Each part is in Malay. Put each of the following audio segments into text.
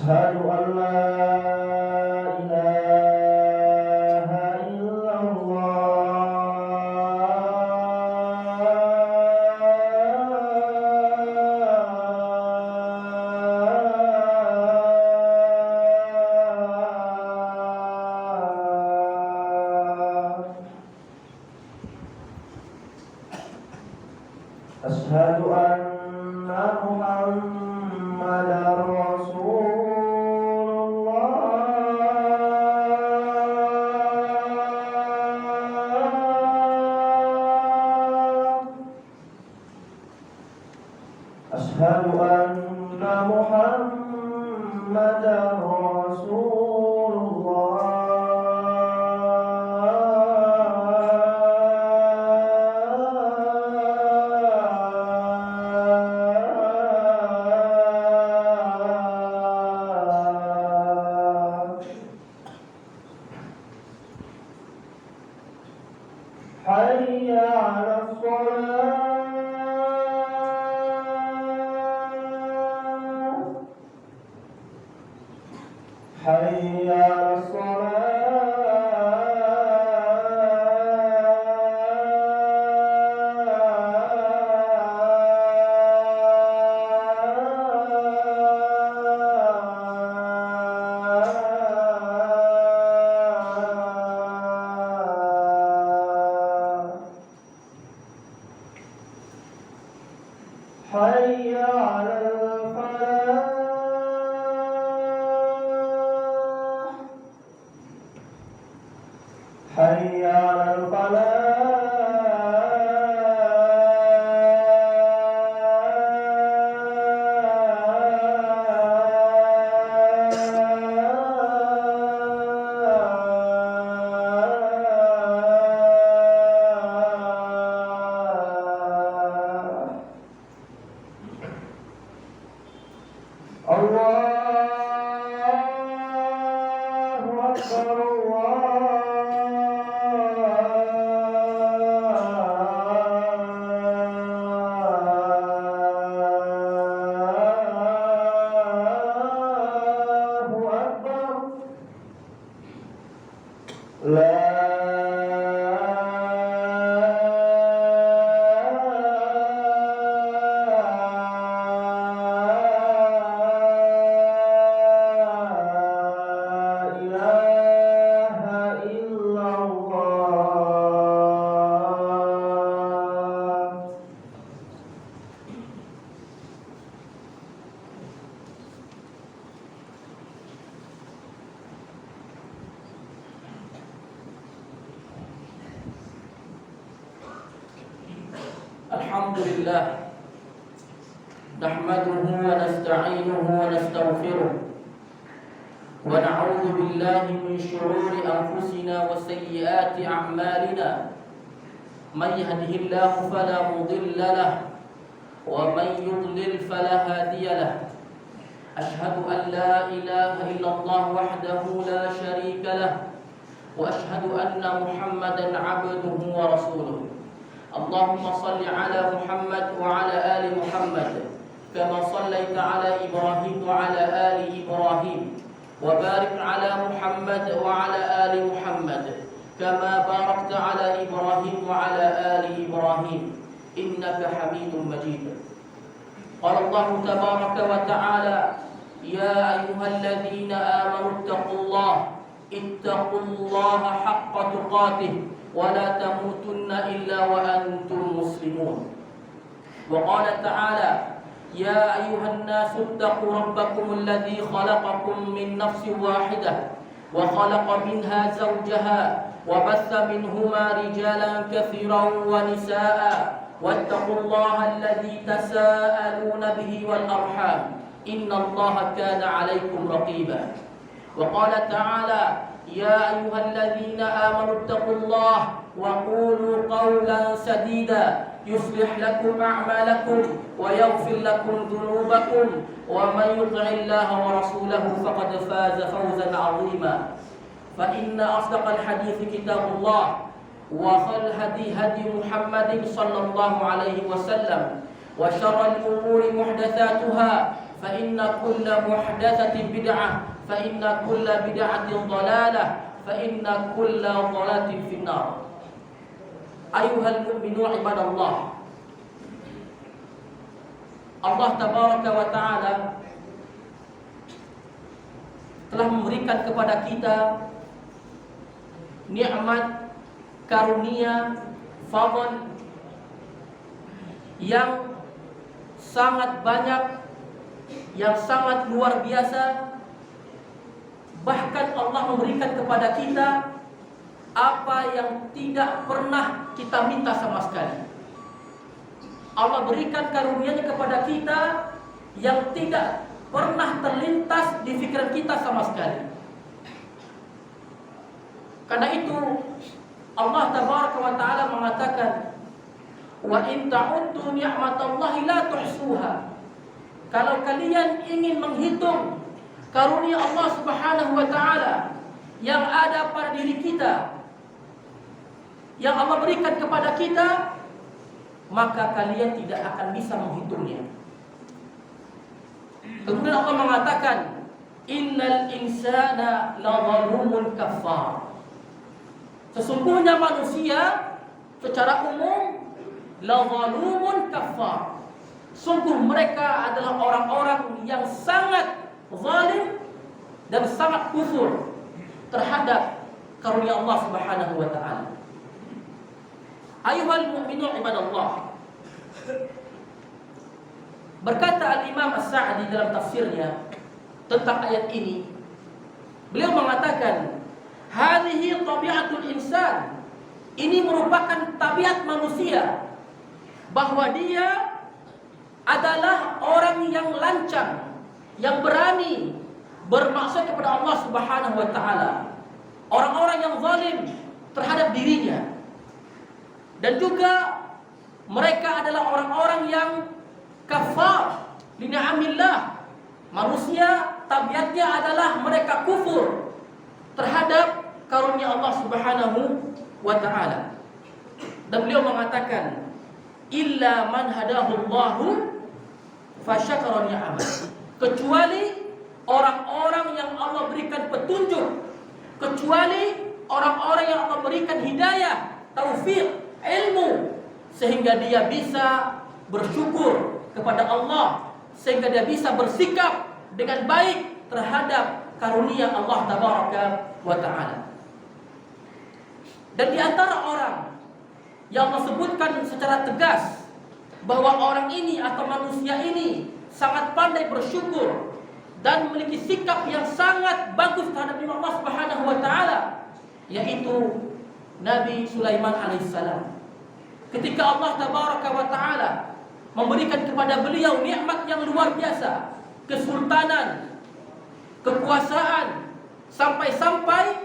أشهد أن لا إله إلا الله. أشهد أن محمدا رسول أشهد أن محمدا رسول الله. حي على الصلاة. حي على الصلاة. حي على الفلاح. حي على الفلاح. الله أكبر. الله أكبر. لا إله إلا الله. الحمد لله نحمده ونستعينه ونستغفره ونعوذ بالله من شرور أنفسنا وسيئات أعمالنا. من يهده الله فلا مضل له ومن يضلل فلا هادي له. أشهد أن لا إله إلا الله وحده لا شريك له وأشهد أن محمدا عبده ورسوله. اللهم صل على محمد وعلى آل محمد كما صليت على إبراهيم وعلى آل إبراهيم وبارك على محمد وعلى آل محمد كما باركت على إبراهيم وعلى آل إبراهيم إنك حميد مجيد. قال الله تبارك وتعالى: يا أيها الذين آمنوا اتقوا الله حق تقاته ولا تموتن إلا وأنتم مسلمون. وقال تعالى: يا أيها الناس اتقوا ربكم الذي خلقكم من نفس واحدة وخلق منها زوجها وبث منهما رجالا كثيرا ونساء واتقوا الله الذي تساءلون به والأرحام إن الله كان عليكم رقيبا. وقال تعالى: يا أيها الذين آمنوا اتقوا الله وقولوا قولا سديدا يصلح لكم أعمالكم ويغفر لكم ذنوبكم ومن يطع الله ورسوله فقد فاز فوزا عظيما. فإن أصدق الحديث كتاب الله وخير الهدي هدي محمد صلى الله عليه وسلم وشر الأمور محدثاتها فإن كل محدثة بدعة فإن كل بدعة ضلالة فإن كل ضلالة في النار. أيها المؤمنون عباد الله, Allah Tabaraka wa Ta'ala telah memberikan kepada kita nikmat, karunia, fadl yang sangat banyak, yang sangat luar biasa. Bahkan Allah memberikan kepada kita apa yang tidak pernah kita minta sama sekali. Allah berikan karunia-Nya kepada kita yang tidak pernah terlintas di pikiran kita sama sekali. Karena itu Allah Tabaraka wa Ta'ala mengatakan, wa in ta'uddu ni'matallahi la tuhsuha. Kalau kalian ingin menghitung karunia Allah Subhanahu wa Ta'ala yang ada pada diri kita, yang Allah berikan kepada kita, maka kalian tidak akan bisa menghitungnya. Kemudian Allah mengatakan, innal insana lazalumun kafar. Sesungguhnya manusia secara umum lazalumun kafar. Sungguh mereka adalah orang-orang yang sangat zalim dan sangat kufur terhadap karunia Allah Subhanahu wa Ta'ala. Ayuhal mu'minun ibadallah, berkata Al-Imam As-Sa'di dalam tafsirnya tentang ayat ini, beliau mengatakan, hadhihi tabi'atul insan. Ini merupakan tabiat manusia, bahwa dia adalah orang yang lancang, yang berani bermaksud kepada Allah Subhanahu wa Ta'ala. Orang-orang yang zalim terhadap dirinya. Dan juga mereka adalah orang-orang yang kafar li ni'amillah. Manusia tabiatnya adalah mereka kufur terhadap karunia Allah Subhanahu wa Ta'ala. Dan beliau mengatakan, illa man hadahullahu fasyakara ni'amah. Kecuali orang-orang yang Allah berikan petunjuk, kecuali orang-orang yang Allah berikan hidayah, taufik, ilmu, sehingga dia bisa bersyukur kepada Allah, sehingga dia bisa bersikap dengan baik terhadap karunia Allah Tabaraka wa Ta'ala. Dan di antara orang yang Allah sebutkan secara tegas bahwa orang ini atau manusia ini sangat pandai bersyukur dan memiliki sikap yang sangat bagus terhadap Allah Subhanahu wa Ta'ala, yaitu Nabi Sulaiman alaihissalam. Ketika Allah Tabaraka wa Ta'ala memberikan kepada beliau nikmat yang luar biasa, kesultanan, kekuasaan, sampai-sampai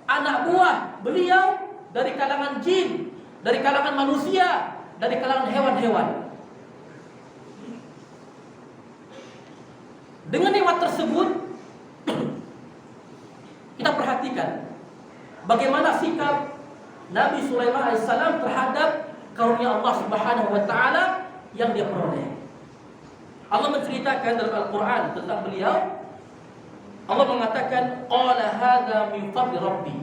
anak buah beliau dari kalangan jin, dari kalangan manusia, dari kalangan hewan-hewan. Dengan nikmat tersebut, kita perhatikan bagaimana sikap Nabi Sulaiman alaihissalam terhadap karunia Allah Subhanahu wa Ta'ala yang dia peroleh. Allah menceritakan dalam Al-Quran tentang beliau. Allah mengatakan, qala hadza min fadli rabbi.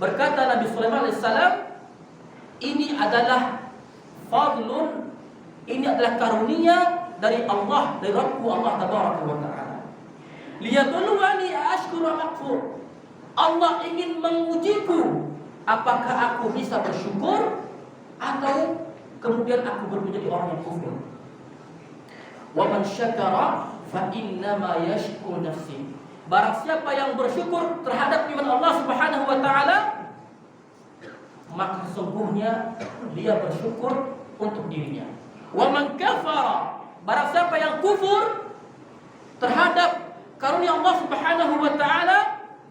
Berkata Nabi Sulaiman alaihissalam, ini adalah fadlun, ini adalah karunia dari Allah, dari Rabbku Allah Tabaraka wa Ta'ala. Liyabluwani ashkuru am akfur. Allah ingin mengujiku, apakah aku bisa bersyukur atau kemudian aku menjadi orang yang kufur. Wa man syakara fa innama yashkuru nafsi. Barang siapa yang bersyukur terhadap nikmat Allah Subhanahu wa Ta'ala, maka sesungguhnya dia bersyukur untuk dirinya. Wa man kafara, barang siapa yang kufur terhadap karunia Allah Subhanahu wa Ta'ala,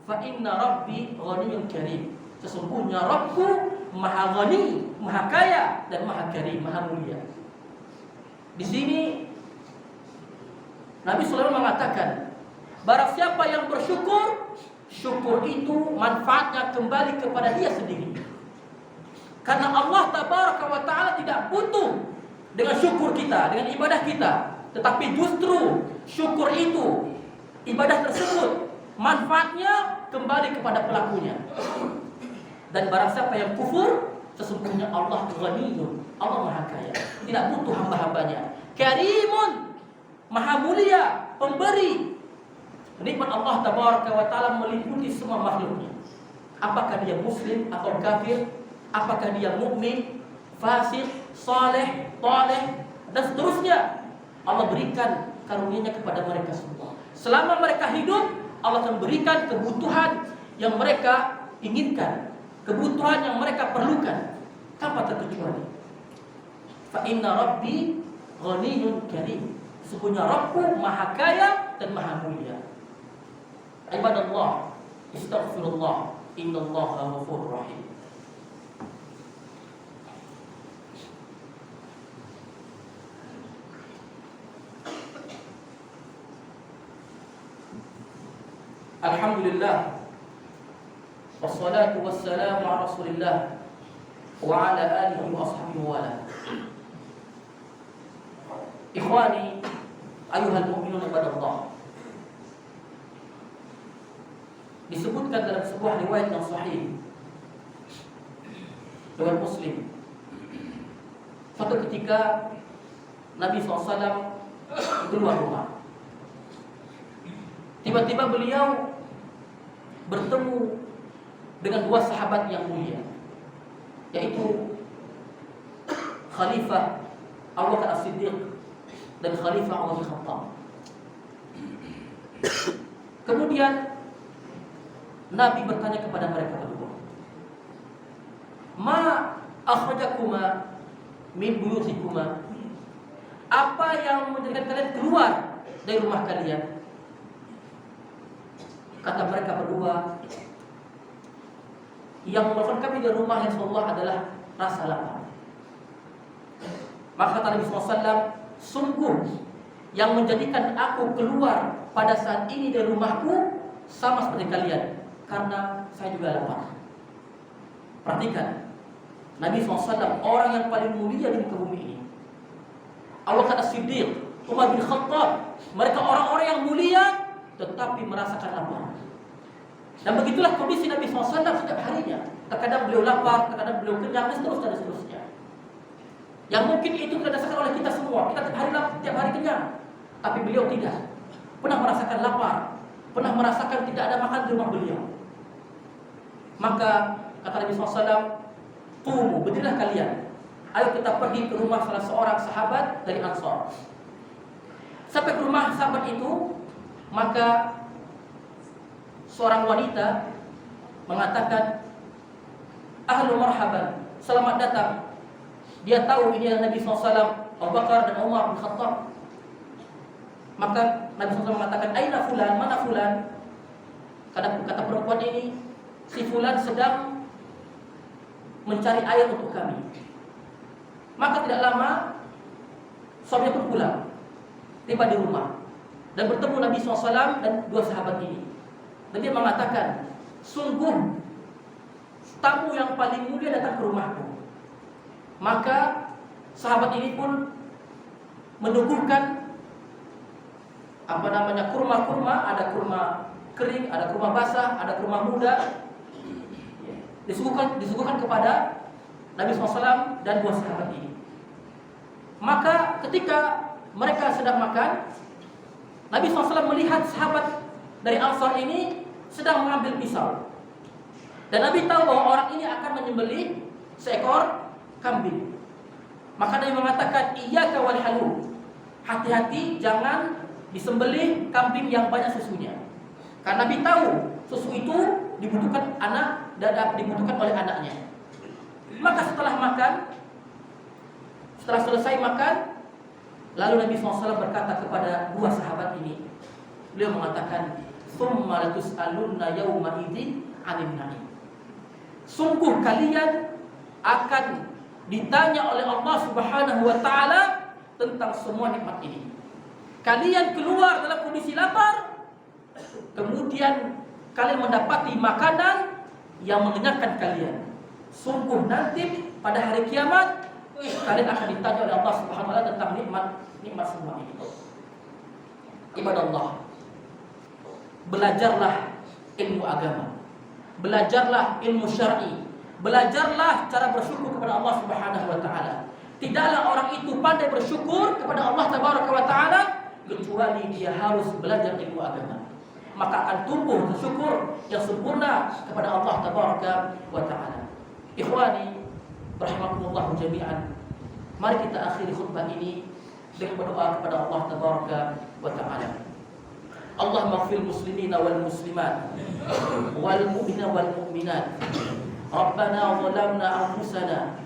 fa inna rabbi ghaniyyun karim. Sesungguhnya Rabbku Maha Ghani, Maha Kaya dan Maha Karim, Maha Mulia. Di sini Nabi Sulaiman mengatakan, barang siapa yang bersyukur, syukur itu manfaatnya kembali kepada dia sendiri. Karena Allah Tabaraka wa Ta'ala tidak butuh dengan syukur kita, dengan ibadah kita, tetapi justru syukur itu, ibadah tersebut, manfaatnya kembali kepada pelakunya. Dan barang siapa yang kufur, sesungguhnya Allah Ghaniyun, Allah Maha Kaya, tidak butuh hamba-hambanya. Karimun, Maha Mulia, pemberi. Nikmat Allah Tabaraka wa Ta'ala meliputi semua makhluknya. Apakah dia muslim atau kafir, apakah dia mukmin, fasik, saleh, thaleh, dan seterusnya, Allah berikan karunia-Nya kepada mereka semua. Selama mereka hidup, Allah akan berikan kebutuhan yang mereka inginkan, kebutuhan yang mereka perlukan, tanpa terkecuali. Fa inna rabbi ghaniyyun karim. Sesungguhnya Rabbku Maha Kaya dan Maha Mulia. Ibadallah, astaghfirullah, innallaha ghafurur rahim. Alhamdulillah, wassalatu wassalamu ala Rasulillah wa ala alihi wa ashabihi wa ala. Ikhwani, ayuhal mu'minun ibadallah. Disebutkan dalam sebuah riwayat yang sahih riwayat Muslim, suatu ketika Nabi SAW keluar rumah. Tiba-tiba beliau bertemu dengan dua sahabat yang mulia, yaitu Khalifah Abu Bakar As-Siddiq dan Khalifah Umar bin Khattab. Kemudian Nabi bertanya kepada mereka berdua, "Ma akhrajakuma min buyutikuma?" Apa yang menjadikan kalian keluar dari rumah kalian? Kata mereka berdua, yang mengeluarkan kami dari rumah Rasulullah adalah rasa lapar. Maka kata Nabi SAW, sungguh yang menjadikan aku keluar pada saat ini dari rumahku sama seperti kalian, karena saya juga lapar. Perhatikan, Nabi SAW orang yang paling mulia di muka bumi ini. Abu Bakar As-Siddiq, Umar bin Khattab, mereka orang-orang yang mulia tetapi merasakan lapar. Dan begitulah kondisi Nabi SAW setiap harinya. Terkadang beliau lapar, terkadang beliau kenyang, dan seterusnya. Yang mungkin itu tidak dirasakan oleh kita semua. Kita tiap hari kenyang, tapi beliau tidak. Pernah merasakan lapar, pernah merasakan tidak ada makan di rumah beliau. Maka kata Nabi SAW, "Qumu, berdirilah kalian. Ayo kita pergi ke rumah salah seorang sahabat dari Ansar." Sampai ke rumah sahabat itu, maka seorang wanita mengatakan, "Ahlu marhaban, selamat datang." Dia tahu ini adalah Nabi SAW, Abu Bakar dan Umar bin Khattab. Maka Nabi SAW mengatakan, "Aina fulan, mana fulan?" Kata perempuan ini, "Si fulan sedang mencari air untuk kami." Maka tidak lama suaminya pun pulang, tiba di rumah dan bertemu Nabi SAW dan dua sahabat ini. Dan dia mengatakan, "Sungguh tamu yang paling mulia datang ke rumahku." Maka sahabat ini pun menubuhkan kurma-kurma, ada kurma kering, ada kurma basah, ada kurma muda, disuguhkan kepada Nabi SAW dan dua sahabat ini. Maka ketika mereka sedang makan, Nabi SAW melihat sahabat dari Ansar ini sedang mengambil pisau. Dan Nabi tahu bahwa orang ini akan menyembelih seekor kambing. Maka Nabi mengatakan, "Iyyaka wal halu." Hati-hati jangan disembelih kambing yang banyak susunya. Karena Nabi tahu susu itu dibutuhkan anak dan dibutuhkan oleh anaknya. Maka setelah selesai makan, lalu Nabi SAW berkata kepada dua sahabat ini, beliau mengatakan, "Tsumma latus'alunna yawma idzin 'anil na'im." Sungguh kalian akan ditanya oleh Allah Subhanahu wa Ta'ala tentang semua nikmat ini. Kalian keluar dalam kondisi lapar, kemudian kalian mendapati makanan yang mengenyangkan kalian. Sungguh nanti pada hari kiamat kalian akan ditanya oleh Allah Subhanahu wa Ta'ala tentang nikmat semua ini. Ibadallah, belajarlah ilmu agama, belajarlah ilmu syar'i, belajarlah cara bersyukur kepada Allah Subhanahu wa taala. Tidaklah orang itu pandai bersyukur kepada Allah Tabaraka wa taala kecuali dia harus belajar ilmu agama. Maka akan tumbuh syukur yang sempurna kepada Allah Tabaraka wa taala. Ikhwani rahimakumullah jami'an. Mari kita akhiri khutbah ini dengan berdoa kepada Allah Tabaraka wa taala. Allahumma ighfir muslimina wal muslimat wal mu'mina wal mu'minat. Rabbana zalamna anfusana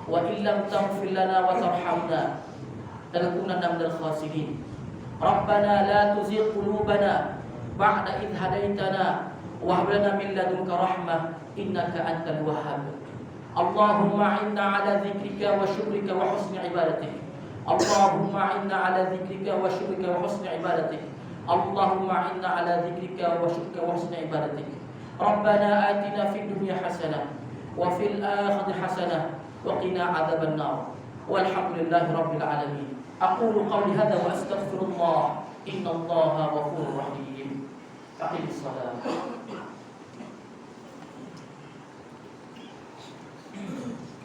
wa illam taghfir lana wa tarhamna lanakunanna minal khasirin. Rabbana la tuzigh qulubana ba'da idh hadaitana wa hab lana min ladunka rahmah innaka antal wahhab. Allahumma inna ala dzikrika wa syukrika wa husni ibadatik. Allahumma inna ala dzikrika wa syukrika wa husni ibadatik. Allahumma inna ala dzikrika wa syukrika wa husni ibadatik. Rabbana atina fid dunya hasanah wa fil akhirati hasanah wa qina adzaban nar. Walhamdulillahi rabbil alamin. Aqulu qawli hadza wa astaghfirullah. Innallaha ghafurur rahim. Aqimis shalah.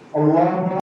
Allah